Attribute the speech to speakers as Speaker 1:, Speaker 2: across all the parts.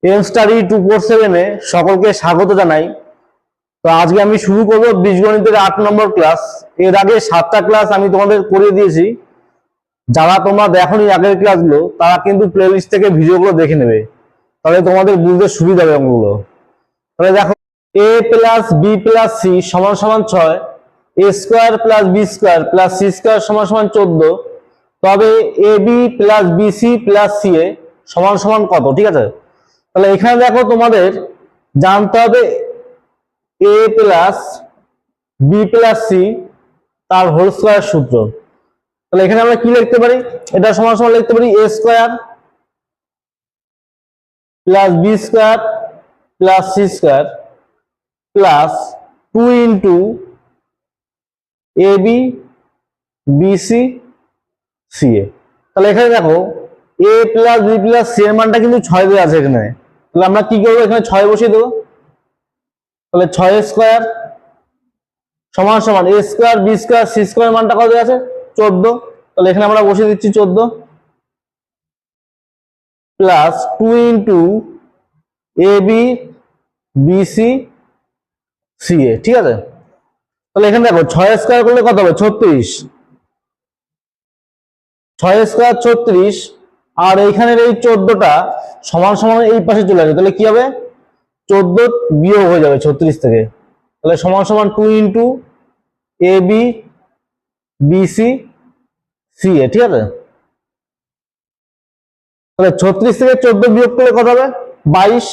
Speaker 1: Am study 247 এ সকলকে স্বাগত জানাই। তো আজকে আমি শুরু করব বীজগণিতের 8 নম্বর ক্লাস। এর আগে 7টা ক্লাস আমি তোমাদের করিয়ে দিয়েছি। যারা তোমরা দেখোনি আগের ক্লাসগুলো তারা কিন্তু প্লেলিস্ট থেকে ভিডিওগুলো দেখে নেবে, তাহলে তোমাদের বুঝতে সুবিধা হবে অঙ্কগুলো। তাহলে দেখো, a plus B plus C সমান সমান 6, a square plus B square plus C square সমান সমান 14। তবে A B plus B C plus C A সমান সমান কত? ঠিক আছে, তাহলে এখানে দেখো তোমাদের জানতে হবে এ প্লাস বি প্লাস সি তার হোল স্কোয়ার সূত্র। তাহলে এখানে আমরা কি লিখতে পারি? এটা সমান সমান লিখতে পারি A square plus B square plus C square plus 2 into A B B C C A. তাহলে এখানে দেখো A plus B plus C এর মানটা কিন্তু 6 দেওয়া আছে এখানে। তাহলে আমরা কি করবো? এখানে 6 বসিয়ে দেবো। তাহলে 6 স্কোয়ার সমান সমান A square B square C square মানটা কত আছে? 14। তাহলে এখানে আমরা বসিয়ে দিচ্ছি 14 plus 2 into A B B C C A. ঠিক আছে, তাহলে এখানে দেখো 6 স্কোয়ার করলে কত হবে? 36। 6 স্কোয়ার 36, আর এইখানের এই 14টা সমান সমান এই পাশে চলে আসবে। তাহলে কি হবে? 14 বিয়োগ হয়ে যাবে 36 থেকে। তাহলে সমান সমান 2 into A B B C C A. ঠিক আছে, তাহলে 36 থেকে 14 বিয়োগ করলে কত হবে? 22।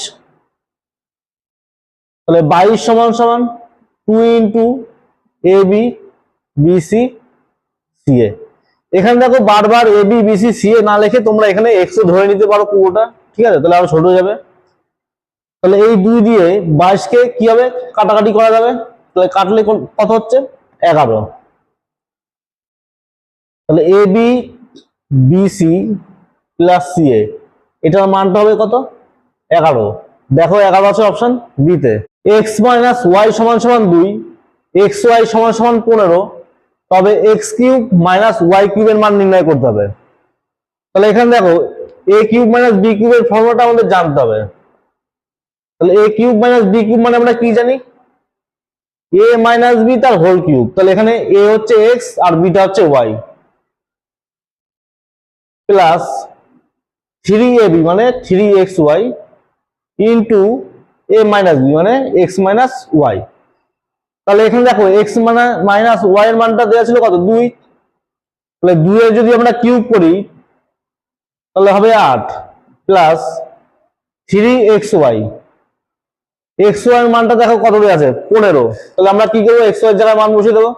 Speaker 1: তাহলে 22 সমান সমান 2 into A B B C C এ। এখানে দেখো বারবার এ বি বি সি সি এ না লিখে তোমরা এখানে এক্স ধরে নিতে পারো পুরোটা। ঠিক আছে, তাহলে আরো ছোট হয়ে যাবে। তাহলে এই 2 দিয়ে 22 কে কি হবে? কাটাকাটি করা যাবে। তাহলে কাটলে কত হচ্ছে? 11। তাহলে A B B C plus C A এটার মানটা হবে কত? 11। দেখো 11 আছে অপশন বি তে। এক্স মাইনাস ওয়াই সমান সমান 2, এক্স ওয়াই সমান সমান 15। তবে এক্স কিউব মাইনাস ওয়াই কিউবের মান নির্ণয় করতে হবে। তাহলে এখানে দেখো এ কিউব মাইনাস বি কিউবের ফর্মুলাটা আমাদের জানতে হবে। তাহলে এ কিউব মাইনাস বি কিউব মানে আমরা কি জানি? এ মাইনাস বি তার হোল কিউব। তাহলে এখানে এ হচ্ছে এক্স আর বিটা হচ্ছে ওয়াই প্লাস 3ab মানে 3xy ইন্টু এ মাইনাস বি মানে এক্স মাইনাস ওয়াই। তাহলে এখানে দেখো এক্স মাইনাস ওয়াই এর মানটা দেওয়া ছিল কত? 2। তাহলে 2 এর যদি আমরা কিউব করি তাহলে হবে 8 প্লাস 3xy। এক্স ওয়াই এর মানটা দেখো কত দেওয়া আছে? 15। তাহলে আমরা কি করবো? এক্স ওয়াই এর জায়গায় মান বসিয়ে দেবো।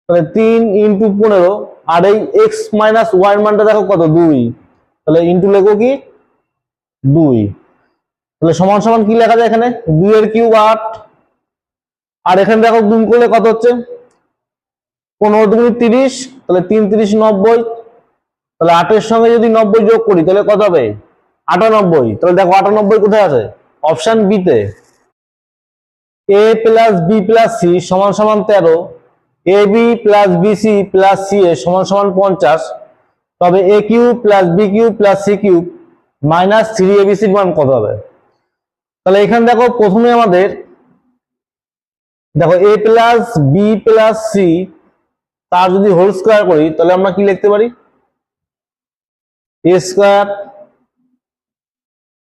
Speaker 1: তাহলে 3 ইন্টু 15, আর এই এক্স মাইনাস ওয়াই এর মানটা দেখো কত? 2। তাহলে ইন্টু লেখো কি? 2। তাহলে সমান সমান কি লেখা যায় এখানে? 2 এর কিউব 8, আর এখানে দেখো গুণ করলে কত হচ্ছে? 15 দুগুণে 30, তাহলে 3 30 90। তাহলে 8 এর সঙ্গে যদি 90 যোগ করি তাহলে কত হবে? 98। তাহলে দেখো 98 কোথায় আছে? অপশন বি তে। A plus B plus C সমান সমান 13, A B plus B C plus C A সমান সমান 50। তবে A cube plus B cube plus C cube minus 3abc এর মান কত হবে? তাহলে এখানে দেখো প্রথমে আমাদের দেখো A plus B plus C তার যদি হোল স্কোয়ার করি তাহলে আমরা কি লিখতে পারি? A square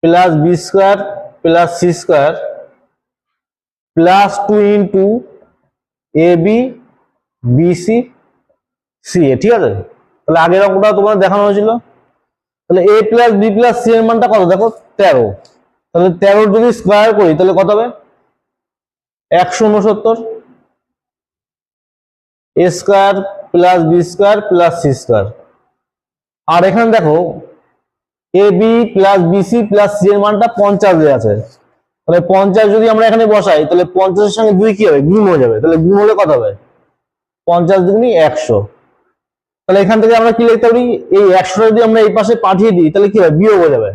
Speaker 1: plus B square plus C square plus 2 into A B B C C A. ঠিক আছে, তাহলে আগের অঙ্কটা তোমাদের দেখানো হয়েছিল। তাহলে A plus B plus C এর মানটা কত? দেখো 13। তাহলে 13 যদি স্কোয়ার করি তাহলে কত হবে? 169। A square plus B square plus C square, আর এখানে দেখো A B plus B C plus C এর মানটা 50 দেওয়া আছে। তাহলে 50 যদি আমরা এখানে বসাই তাহলে 50 এর সঙ্গে 2 কি হবে? গুণ হয়ে যাবে। তাহলে গুণ হলে কত হবে? 50 দুগুণে 100। তাহলে এখান থেকে আমরা কি লিখতে পারি? এই 100 যদি আমরা এই পাশে পাঠিয়ে দিই তাহলে কি হবে? বিয়োগ হয়ে যাবে।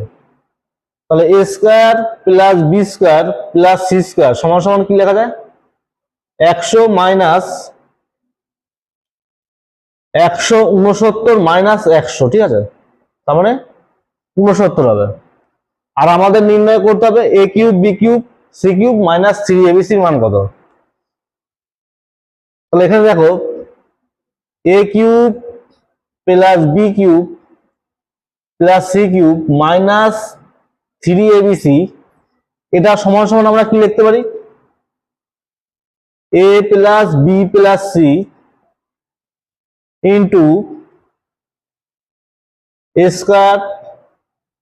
Speaker 1: তাহলে A square plus B square plus C square সমান সমান কি লেখা যায়? 100 মাইনাস 169 মাইনাস 100। ঠিক আছে, তার মানে 69 হবে। আর আমাদের নির্ণয় করতে হবে A cube B cube C cube minus 3abc এর মান কত। তাহলে এখানে দেখো A cube plus B cube plus C cube minus 3abc, এটা সমান সমান আমরা কি লিখতে পারি, A plus B plus C into A square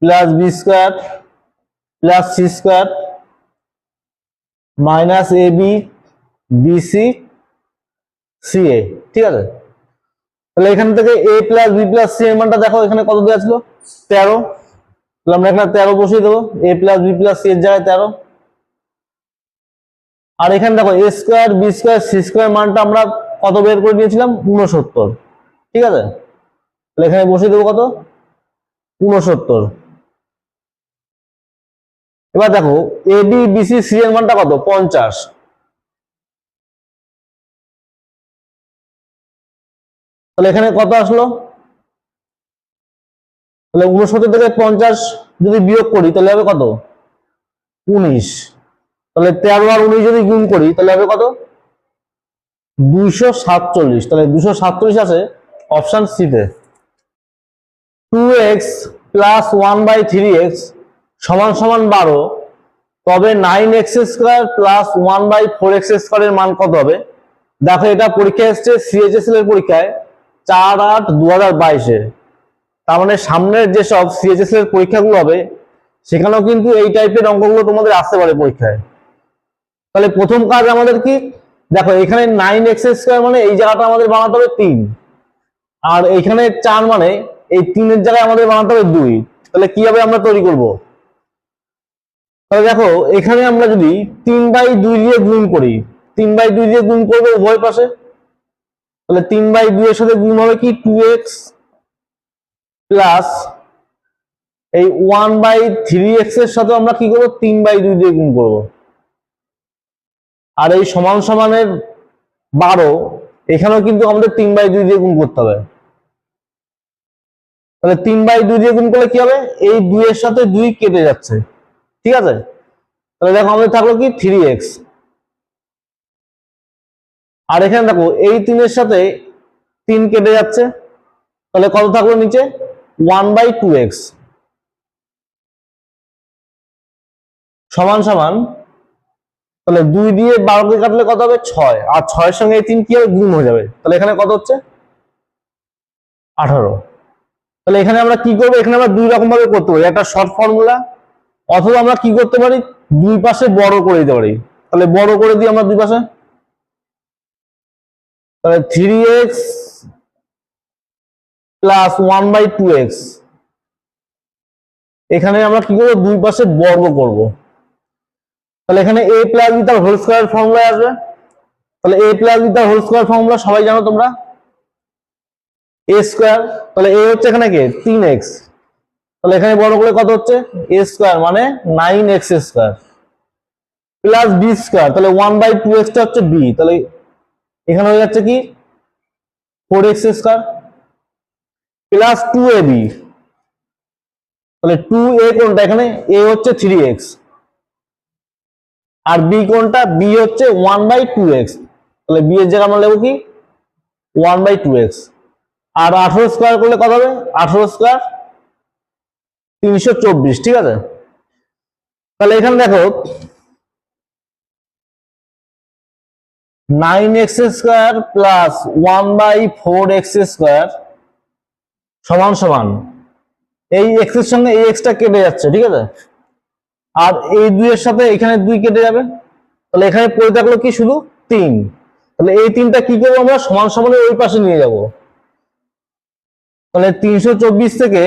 Speaker 1: plus B square plus C square minus A B B C C A. ঠিক আছে, তাহলে এখান থেকে A plus B plus C এর মানটা দেখো এখানে কত দেওয়া ছিল, 13। তাহলে আমরা এখানে 13 বসিয়ে দেবো, A plus B plus C এর জায়গায় 13। আর এখানে দেখো A square B square C square মানটা আমরা কত বের করে নিয়েছিলাম, 69। ঠিক আছে, তাহলে এখানে বসিয়ে দেবো কত, 69। এবার দেখো এ বি বিসি সি এর মানটা কত, 50। তাহলে এখানে কত আসলো, তাহলে 69 থেকে 50 যদি বিয়োগ করি তাহলে হবে কত, 19। তাহলে 13 আর 19 যদি গুণ করি তাহলে হবে কত, 247। তাহলে 247 আছে অপশন সি তে। 2x প্লাস 1/3x সমান সমান 12, তবে 9x square plus 1/4x square এর মান কত হবে। দেখো এটা পরীক্ষা এসছে সিএইচএসএল এর পরীক্ষায় 4/8/2022-এ। তার মানে সামনের যেসব সিএইচএসএল এর পরীক্ষাগুলো হবে সেখানেও কিন্তু এই টাইপের অঙ্কগুলো তোমাদের আসতে পারে পরীক্ষায়। তাহলে প্রথম কাজ আমাদের কি, দেখো এখানে 9x স্কয়ার মানে এই জায়গাটা আমাদের বানাতে হবে 3, আর এখানে 4 মানে এই 3 এর জায়গায় আমাদের বানাতে হবে 2। তাহলে কিভাবে আমরা তৈরি করব, তাহলে দেখো এখানে আমরা যদি 3/2 দিয়ে গুণ করি, 3/2 দিয়ে গুণ করবো উভয় পাশে, তাহলে 3/2 এর সাথে গুণ হবে কি 2x প্লাস এই 1/3x এর সাথে আমরা কি করবো 3/2 দিয়ে গুণ করব। আর এই সমান সমানের 12 এখানেও কিন্তু আমাদের 3/2 দিয়ে গুণ করতে হবে। তাহলে 3/2 দিয়ে গুণ করলে কি হবে, এই 2 এর সাথে 2 কেটে যাচ্ছে। ঠিক আছে, তাহলে দেখো আমাদের থাকলো কি 3x। আর এখানে দেখো এই 3 এর সাথে 3 কেটে যাচ্ছে, তাহলে কত থাকলো নিচে 1/2x সমান সমান, তাহলে 2 দিয়ে 12 কে কাটলে কত হবে 6, আর 6 এর সঙ্গে এই 3 কি হবে গুণ হয়ে যাবে। তাহলে এখানে কত হচ্ছে 18। তাহলে এখানে আমরা কি করবো, এখানে আমরা দুই রকম ভাবে করতে পারি, একটা শর্ট ফর্মুলা, অথবা আমরা কি করতে পারি দুই পাশে বড় করে দিতে পারি। তাহলে বড় করে দিই আমরা দুই পাশে, তাহলে 3x প্লাস 1/2x, এখানে আমরা কি করবো দুই পাশে বর্গ করব। তাহলে এখানে a প্লাস বি তার হোল স্কয়ার ফর্মুলা আসবে। তাহলে a প্লাস বি তার হোল স্কয়ার ফর্মুলা সবাই জানো তোমরা, a স্কয়ার। তাহলে a হচ্ছে এখানে কি 3x, তাহলে এখানে বড় করে কত হচ্ছে a স্কয়ার মানে 9x square plus b square, তাহলে 1/2x টা হচ্ছে b, তাহলে এখানে হয়ে যাচ্ছে কি 4x স্কয়ার প্লাস 2ab, তাহলে 2a কোনটা, এখানে a হচ্ছে 3x আর b কোনটা, b হচ্ছে 1/2x, তাহলে b এর জায়গায় আমরা লিখব কি 1/2x। আর 18 স্কয়ার করলে কত হবে, 18 স্কয়ার 324। ঠিক আছে, তাহলে এখানে দেখো 9x square plus 1/4x square সমান সমান এই x এর সঙ্গে এই x টা কেটে যাচ্ছে। ঠিক আছে, আর এই 2 এর সাথে এখানে 2 কেটে যাবে, তাহলে এখানে পড়ে থাকলো কি শুধু 3। তাহলে এই 3টা কি করবো আমরা সমান সমানের ওই পাশে নিয়ে যাব। তাহলে 324 থেকে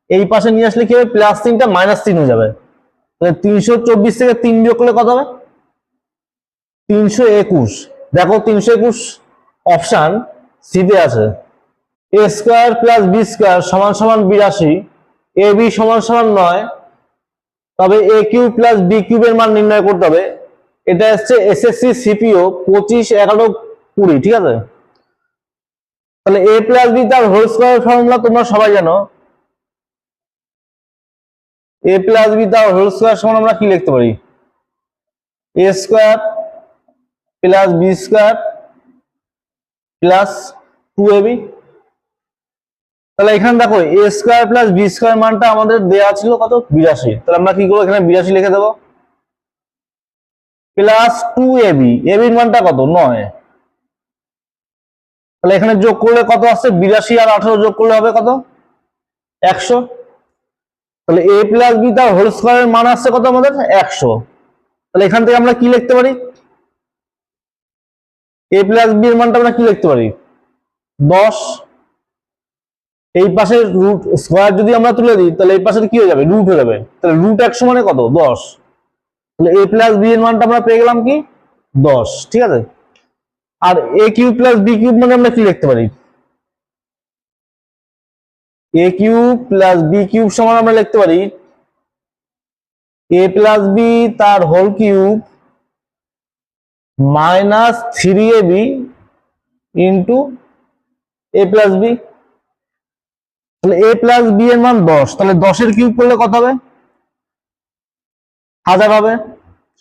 Speaker 1: এই পাশে নিয়ে আসলে কি হবে, প্লাস 3টা মাইনাস 3 হয়ে যাবে। তাহলে 324 থেকে 3 বিয়োগ করলে কত হবে 321। দেখো 321 অপশন সি তে আছে। a square plus b square সমান সমান 82, ab সমান সমান 9, তবে a কিউব প্লাস b কিউবের মান নির্ণয় করতে হবে। এটা হচ্ছে এসএসসি সিপিও 25, 11, 20। ঠিক আছে, তাহলে a প্লাস b তার হোল স্কয়ার ফর্মুলা তোমরা সবাই জানো, এ প্লাস বি তার হোল স্কোয়ার সমান আমরা কি লিখতে পারি? A square plus B square plus 2ab। তাহলে এখানে দেখো A square plus B square মানটা আমাদের দেওয়া ছিল কত? 82। তাহলে আমরা কি করবো? এখানে 82 লিখে দেবো প্লাস 2ab। ab এর মানটা কত? 9। তাহলে এখানে যোগ করলে কত আসছে? 82 আর 18 যোগ করলে হবে কত? 100। তাহলে এ প্লাস বি তার হোল স্কোয়ারের মান আসছে কত আমাদের? 100। তাহলে এখান থেকে আমরা কি লিখতে পারি? এ প্লাস বি এর মানটা আমরা কি লিখতে পারি? 10। এই পাশে রুট স্কোয়ার যদি আমরা তুলে দিই তাহলে এই পাশে কি হয়ে যাবে? রুট হয়ে যাবে। তাহলে রুট 100 মানে কত? 10। তাহলে এ প্লাস বি এর মানটা আমরা পেয়ে গেলাম কি? 10। ঠিক আছে। আর A cube plus B cube মানে আমরা কি লিখতে পারি? A cube plus B cube সমান আমরা লিখতে পারি এ প্লাস বি তার whole cube minus 3ab into A plus B. তাহলে এ প্লাস বি এর মান 10। তাহলে 10 এর কিউব করলে কত হবে? 1000 হবে,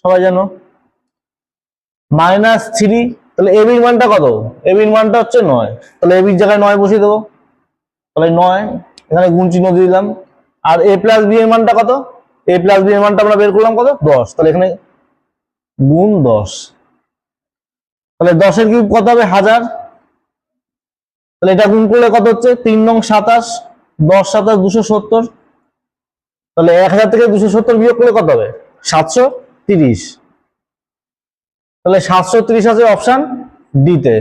Speaker 1: সবাই জানো। মাইনাস 3। তাহলে এ বির মানটা কত? এ বির মানটা হচ্ছে 9। তাহলে এ বির জায়গায় 9 বসিয়ে দেবো। তাহলে 9 এখানে গুণ চিহ্ন দিয়ে দিলাম। আর এ প্লাস বি এর মানটা কত? এ প্লাস বি এর মানটা আমরা বের করলাম কত? 10। তাহলে এখানে গুণ 10। তাহলে 10 এর কিউব কত হবে? 1000। তাহলে এটা গুণ করলে কত হচ্ছে? 3 নং 27, 10 7 270। তাহলে 1000 থেকে 270 বিয়োগ করলে কত হবে? 730। তাহলে 730 আছে অপশন ডিতে।